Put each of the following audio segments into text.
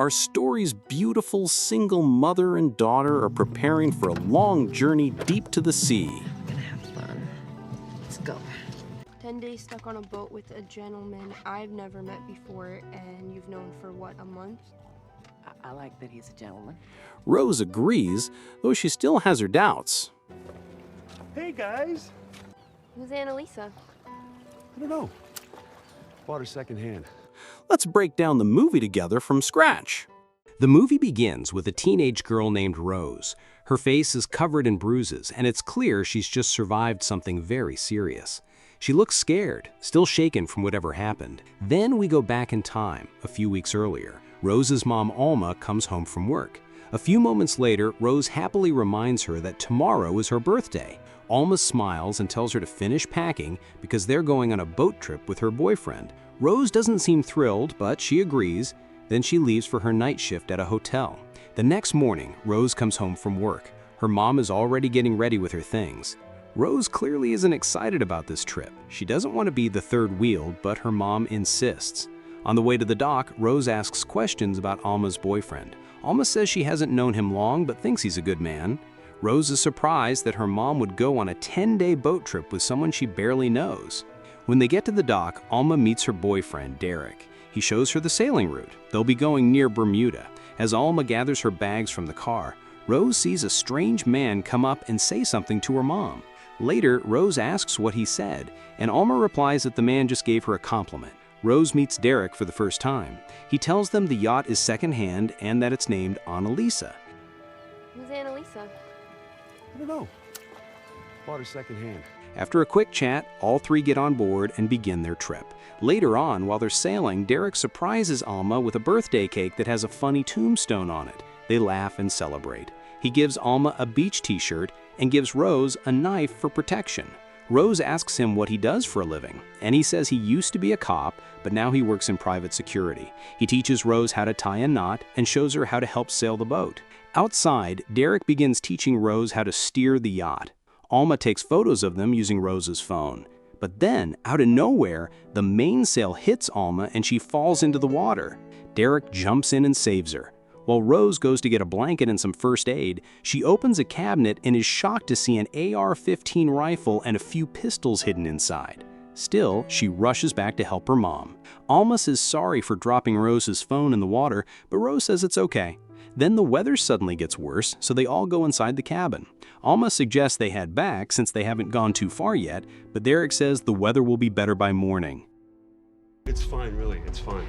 our story's beautiful single mother and daughter are preparing for a long journey deep to the sea. We're gonna have fun. Let's go. 10 days stuck on a boat with a gentleman I've never met before, and you've known for what, a month? I like that he's a gentleman. Rose agrees, though she still has her doubts. Hey guys! Who's Annalisa? I don't know. Bought her secondhand. Let's break down the movie together from scratch. The movie begins with a teenage girl named Rose. Her face is covered in bruises, and it's clear she's just survived something very serious. She looks scared, still shaken from whatever happened. Then we go back in time, a few weeks earlier. Rose's mom, Alma, comes home from work. A few moments later, Rose happily reminds her that tomorrow is her birthday. Alma smiles and tells her to finish packing because they're going on a boat trip with her boyfriend. Rose doesn't seem thrilled, but she agrees. Then she leaves for her night shift at a hotel. The next morning, Rose comes home from work. Her mom is already getting ready with her things. Rose clearly isn't excited about this trip. She doesn't want to be the third wheel, but her mom insists. On the way to the dock, Rose asks questions about Alma's boyfriend. Alma says she hasn't known him long, but thinks he's a good man. Rose is surprised that her mom would go on a 10-day boat trip with someone she barely knows. When they get to the dock, Alma meets her boyfriend, Derek. He shows her the sailing route. They'll be going near Bermuda. As Alma gathers her bags from the car, Rose sees a strange man come up and say something to her mom. Later, Rose asks what he said, and Alma replies that the man just gave her a compliment. Rose meets Derek for the first time. He tells them the yacht is secondhand and that it's named Annalisa. Who's Annalisa? I don't know. Bought her secondhand. After a quick chat, all three get on board and begin their trip. Later on, while they're sailing, Derek surprises Alma with a birthday cake that has a funny tombstone on it. They laugh and celebrate. He gives Alma a beach t-shirt and gives Rose a knife for protection. Rose asks him what he does for a living, and he says he used to be a cop, but now he works in private security. He teaches Rose how to tie a knot and shows her how to help sail the boat. Outside, Derek begins teaching Rose how to steer the yacht. Alma takes photos of them using Rose's phone. But then, out of nowhere, the mainsail hits Alma and she falls into the water. Derek jumps in and saves her. While Rose goes to get a blanket and some first aid, she opens a cabinet and is shocked to see an AR-15 rifle and a few pistols hidden inside. Still, she rushes back to help her mom. Alma says sorry for dropping Rose's phone in the water, but Rose says it's okay. Then the weather suddenly gets worse, so they all go inside the cabin. Alma suggests they head back since they haven't gone too far yet, but Derek says the weather will be better by morning. It's fine, really. It's fine.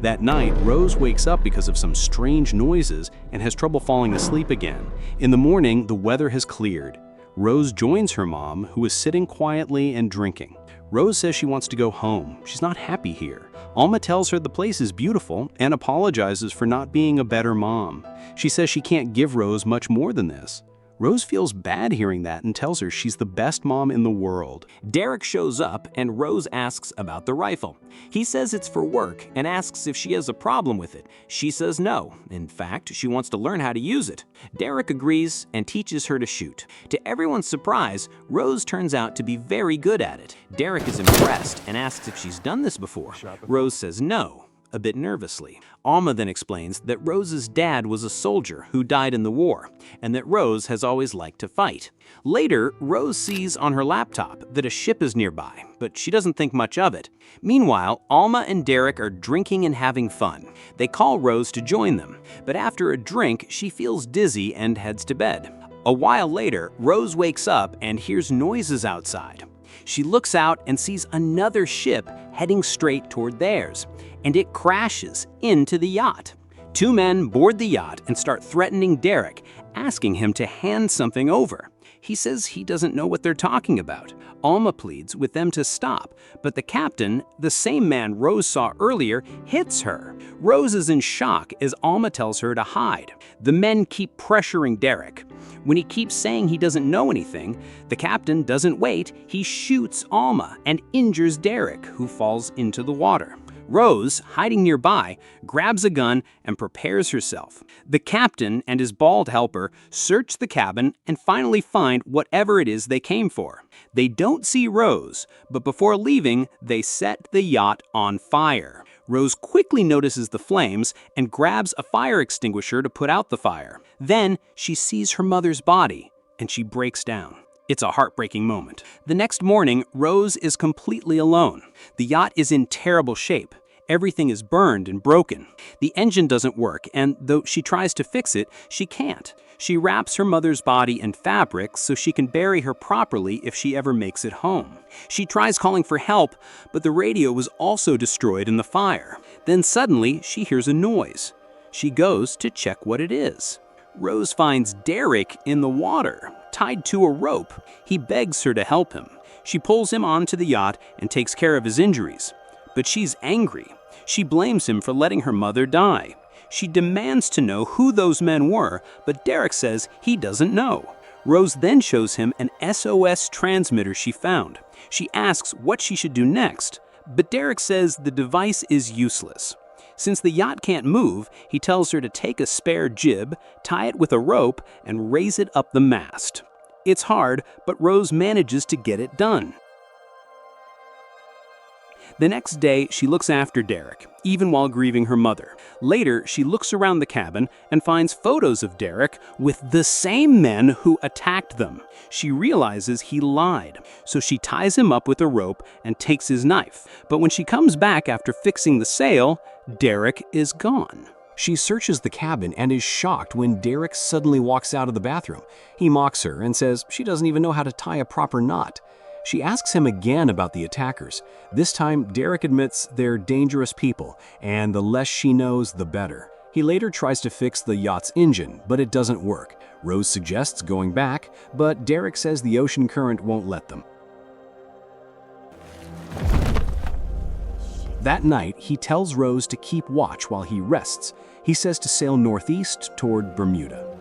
That night, Rose wakes up because of some strange noises and has trouble falling asleep again. In the morning, the weather has cleared. Rose joins her mom, who is sitting quietly and drinking. Rose says she wants to go home. She's not happy here. Alma tells her the place is beautiful and apologizes for not being a better mom. She says she can't give Rose much more than this. Rose feels bad hearing that and tells her she's the best mom in the world. Derek shows up and Rose asks about the rifle. He says it's for work and asks if she has a problem with it. She says no. In fact, she wants to learn how to use it. Derek agrees and teaches her to shoot. To everyone's surprise, Rose turns out to be very good at it. Derek is impressed and asks if she's done this before. Rose says no, a bit nervously. Alma then explains that Rose's dad was a soldier who died in the war, and that Rose has always liked to fight. Later, Rose sees on her laptop that a ship is nearby, but she doesn't think much of it. Meanwhile, Alma and Derek are drinking and having fun. They call Rose to join them, but after a drink, she feels dizzy and heads to bed. A while later, Rose wakes up and hears noises outside. She looks out and sees another ship heading straight toward theirs, and it crashes into the yacht. Two men board the yacht and start threatening Derek, asking him to hand something over. He says he doesn't know what they're talking about. Alma pleads with them to stop, but the captain, the same man Rose saw earlier, hits her. Rose is in shock as Alma tells her to hide. The men keep pressuring Derek. When he keeps saying he doesn't know anything, the captain doesn't wait. He shoots Alma and injures Derek, who falls into the water. Rose, hiding nearby, grabs a gun and prepares herself. The captain and his bald helper search the cabin and finally find whatever it is they came for. They don't see Rose, but before leaving, they set the yacht on fire. Rose quickly notices the flames and grabs a fire extinguisher to put out the fire. Then she sees her mother's body and she breaks down. It's a heartbreaking moment. The next morning, Rose is completely alone. The yacht is in terrible shape. Everything is burned and broken. The engine doesn't work, and though she tries to fix it, she can't. She wraps her mother's body in fabric so she can bury her properly if she ever makes it home. She tries calling for help, but the radio was also destroyed in the fire. Then suddenly, she hears a noise. She goes to check what it is. Rose finds Derek in the water, tied to a rope. He begs her to help him. She pulls him onto the yacht and takes care of his injuries. But she's angry. She blames him for letting her mother die. She demands to know who those men were, but Derek says he doesn't know. Rose then shows him an SOS transmitter she found. She asks what she should do next, but Derek says the device is useless. Since the yacht can't move, he tells her to take a spare jib, tie it with a rope, and raise it up the mast. It's hard, but Rose manages to get it done. The next day, she looks after Derek, even while grieving her mother. Later, she looks around the cabin and finds photos of Derek with the same men who attacked them. She realizes he lied, so she ties him up with a rope and takes his knife. But when she comes back after fixing the sail, Derek is gone. She searches the cabin and is shocked when Derek suddenly walks out of the bathroom. He mocks her and says she doesn't even know how to tie a proper knot. She asks him again about the attackers. This time, Derek admits they're dangerous people, and the less she knows, the better. He later tries to fix the yacht's engine, but it doesn't work. Rose suggests going back, but Derek says the ocean current won't let them. That night, he tells Rose to keep watch while he rests. He says to sail northeast toward Bermuda.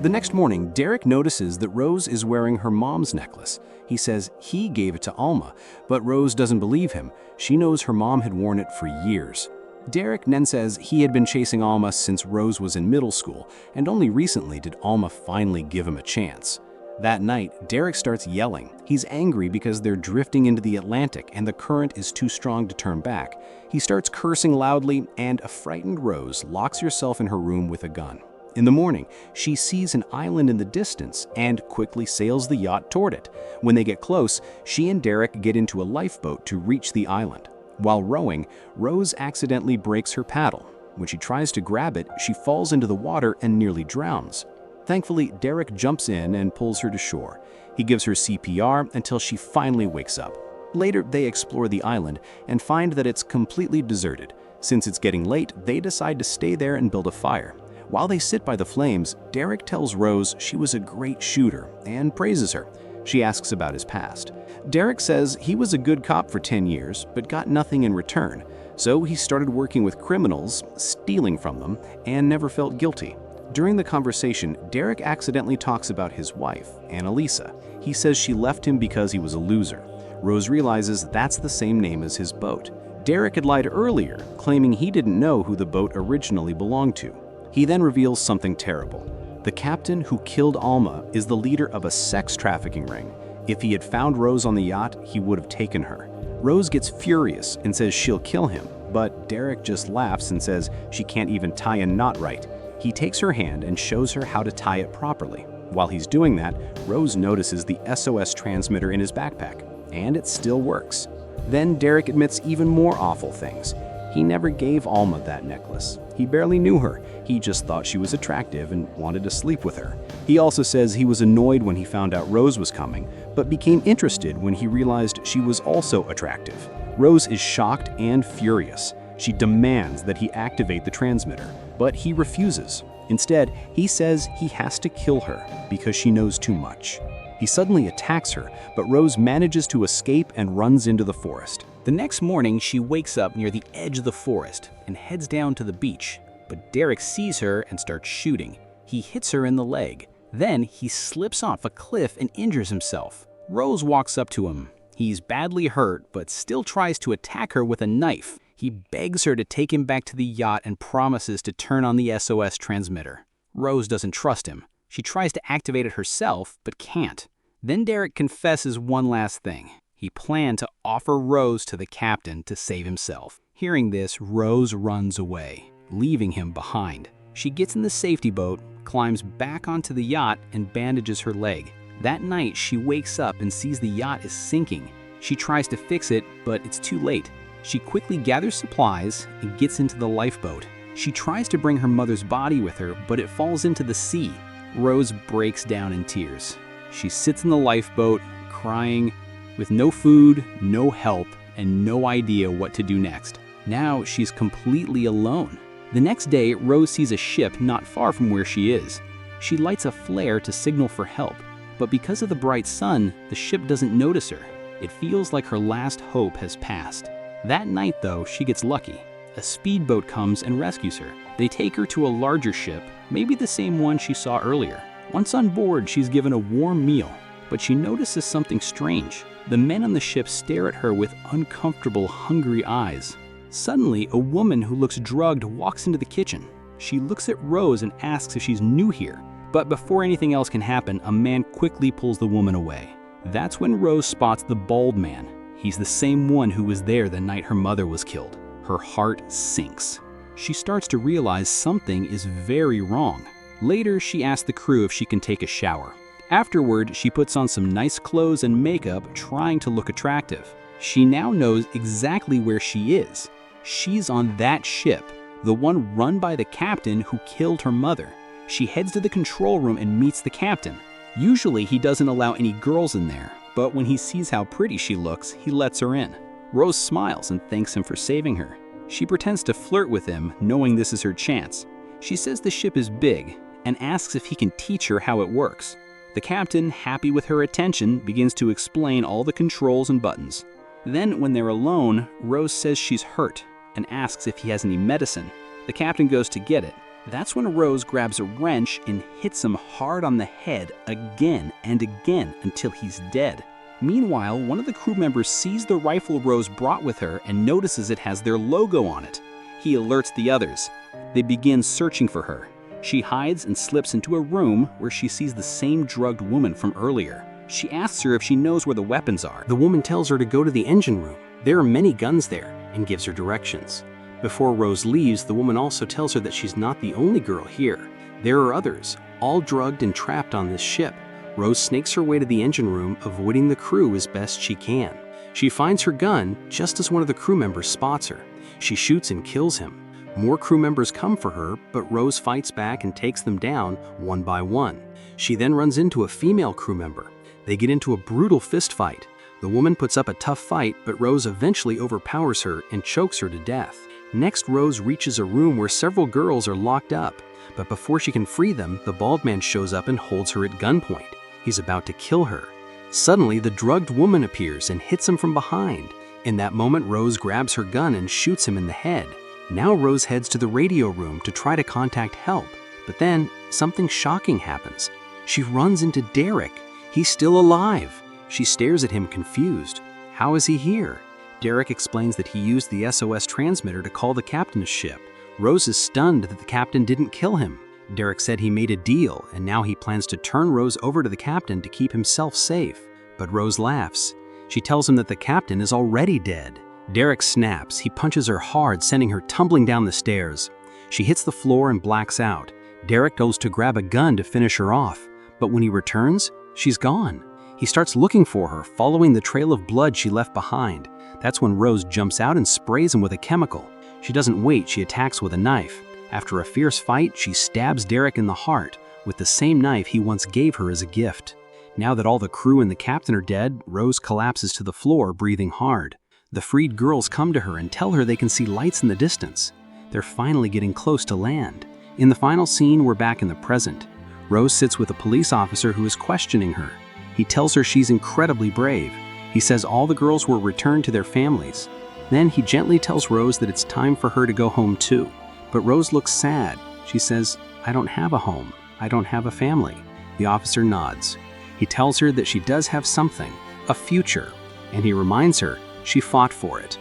The next morning, Derek notices that Rose is wearing her mom's necklace. He says he gave it to Alma, but Rose doesn't believe him. She knows her mom had worn it for years. Derek then says he had been chasing Alma since Rose was in middle school, and only recently did Alma finally give him a chance. That night, Derek starts yelling. He's angry because they're drifting into the Atlantic and the current is too strong to turn back. He starts cursing loudly, and a frightened Rose locks herself in her room with a gun. In the morning, she sees an island in the distance and quickly sails the yacht toward it. When they get close, she and Derek get into a lifeboat to reach the island. While rowing, Rose accidentally breaks her paddle. When she tries to grab it, she falls into the water and nearly drowns. Thankfully, Derek jumps in and pulls her to shore. He gives her CPR until she finally wakes up. Later, they explore the island and find that it's completely deserted. Since it's getting late, they decide to stay there and build a fire. While they sit by the flames, Derek tells Rose she was a great shooter and praises her. She asks about his past. Derek says he was a good cop for 10 years, but got nothing in return. So he started working with criminals, stealing from them, and never felt guilty. During the conversation, Derek accidentally talks about his wife, Annalisa. He says she left him because he was a loser. Rose realizes that's the same name as his boat. Derek had lied earlier, claiming he didn't know who the boat originally belonged to. He then reveals something terrible. The captain who killed Alma is the leader of a sex trafficking ring. If he had found Rose on the yacht, he would have taken her. Rose gets furious and says she'll kill him, but Derek just laughs and says she can't even tie a knot right. He takes her hand and shows her how to tie it properly. While he's doing that, Rose notices the SOS transmitter in his backpack, and it still works. Then Derek admits even more awful things. He never gave Alma that necklace. He barely knew her. He just thought she was attractive and wanted to sleep with her. He also says he was annoyed when he found out Rose was coming, but became interested when he realized she was also attractive. Rose is shocked and furious. She demands that he activate the transmitter, but he refuses. Instead, he says he has to kill her because she knows too much. He suddenly attacks her, but Rose manages to escape and runs into the forest. The next morning, she wakes up near the edge of the forest and heads down to the beach. But Derek sees her and starts shooting. He hits her in the leg. Then he slips off a cliff and injures himself. Rose walks up to him. He's badly hurt, but still tries to attack her with a knife. He begs her to take him back to the yacht and promises to turn on the SOS transmitter. Rose doesn't trust him. She tries to activate it herself, but can't. Then Derek confesses one last thing. He He planned to offer Rose to the captain to save himself. Hearing this, Rose runs away, leaving him behind. She gets in the safety boat, climbs back onto the yacht, and bandages her leg. That night, she wakes up and sees the yacht is sinking. She tries to fix it, but it's too late. She quickly gathers supplies and gets into the lifeboat. She tries to bring her mother's body with her, but it falls into the sea. Rose breaks down in tears. She sits in the lifeboat, crying, with no food, no help, and no idea what to do next. Now she's completely alone. The next day, Rose sees a ship not far from where she is. She lights a flare to signal for help, but because of the bright sun, the ship doesn't notice her. It feels like her last hope has passed. That night, though, she gets lucky. A speedboat comes and rescues her. They take her to a larger ship, maybe the same one she saw earlier. Once on board, she's given a warm meal, but she notices something strange. The men on the ship stare at her with uncomfortable, hungry eyes. Suddenly, a woman who looks drugged walks into the kitchen. She looks at Rose and asks if she's new here. But before anything else can happen, a man quickly pulls the woman away. That's when Rose spots the bald man. He's the same one who was there the night her mother was killed. Her heart sinks. She starts to realize something is very wrong. Later, she asks the crew if she can take a shower. Afterward, she puts on some nice clothes and makeup, trying to look attractive. She now knows exactly where she is. She's on that ship, the one run by the captain who killed her mother. She heads to the control room and meets the captain. Usually, he doesn't allow any girls in there, but when he sees how pretty she looks, he lets her in. Rose smiles and thanks him for saving her. She pretends to flirt with him, knowing this is her chance. She says the ship is big and asks if he can teach her how it works. The captain, happy with her attention, begins to explain all the controls and buttons. Then, when they're alone, Rose says she's hurt and asks if he has any medicine. The captain goes to get it. That's when Rose grabs a wrench and hits him hard on the head again and again until he's dead. Meanwhile, one of the crew members sees the rifle Rose brought with her and notices it has their logo on it. He alerts the others. They begin searching for her. She hides and slips into a room where she sees the same drugged woman from earlier. She asks her if she knows where the weapons are. The woman tells her to go to the engine room. There are many guns there, and gives her directions. Before Rose leaves, the woman also tells her that she's not the only girl here. There are others, all drugged and trapped on this ship. Rose snakes her way to the engine room, avoiding the crew as best she can. She finds her gun just as one of the crew members spots her. She shoots and kills him. More crew members come for her, but Rose fights back and takes them down one by one. She then runs into a female crew member. They get into a brutal fist fight. The woman puts up a tough fight, but Rose eventually overpowers her and chokes her to death. Next, Rose reaches a room where several girls are locked up. But before she can free them, the bald man shows up and holds her at gunpoint. He's about to kill her. Suddenly, the drugged woman appears and hits him from behind. In that moment, Rose grabs her gun and shoots him in the head. Now Rose heads to the radio room to try to contact help. But then, something shocking happens. She runs into Derek. He's still alive. She stares at him confused. How is he here? Derek explains that he used the SOS transmitter to call the captain's ship. Rose is stunned that the captain didn't kill him. Derek said he made a deal, and now he plans to turn Rose over to the captain to keep himself safe. But Rose laughs. She tells him that the captain is already dead. Derek snaps. He punches her hard, sending her tumbling down the stairs. She hits the floor and blacks out. Derek goes to grab a gun to finish her off, but when he returns, she's gone. He starts looking for her, following the trail of blood she left behind. That's when Rose jumps out and sprays him with a chemical. She doesn't wait, she attacks with a knife. After a fierce fight, she stabs Derek in the heart with the same knife he once gave her as a gift. Now that all the crew and the captain are dead, Rose collapses to the floor, breathing hard. The freed girls come to her and tell her they can see lights in the distance. They're finally getting close to land. In the final scene, we're back in the present. Rose sits with a police officer who is questioning her. He tells her she's incredibly brave. He says all the girls were returned to their families. Then he gently tells Rose that it's time for her to go home too. But Rose looks sad. She says, "I don't have a home. I don't have a family." The officer nods. He tells her that she does have something, a future, and he reminds her she fought for it.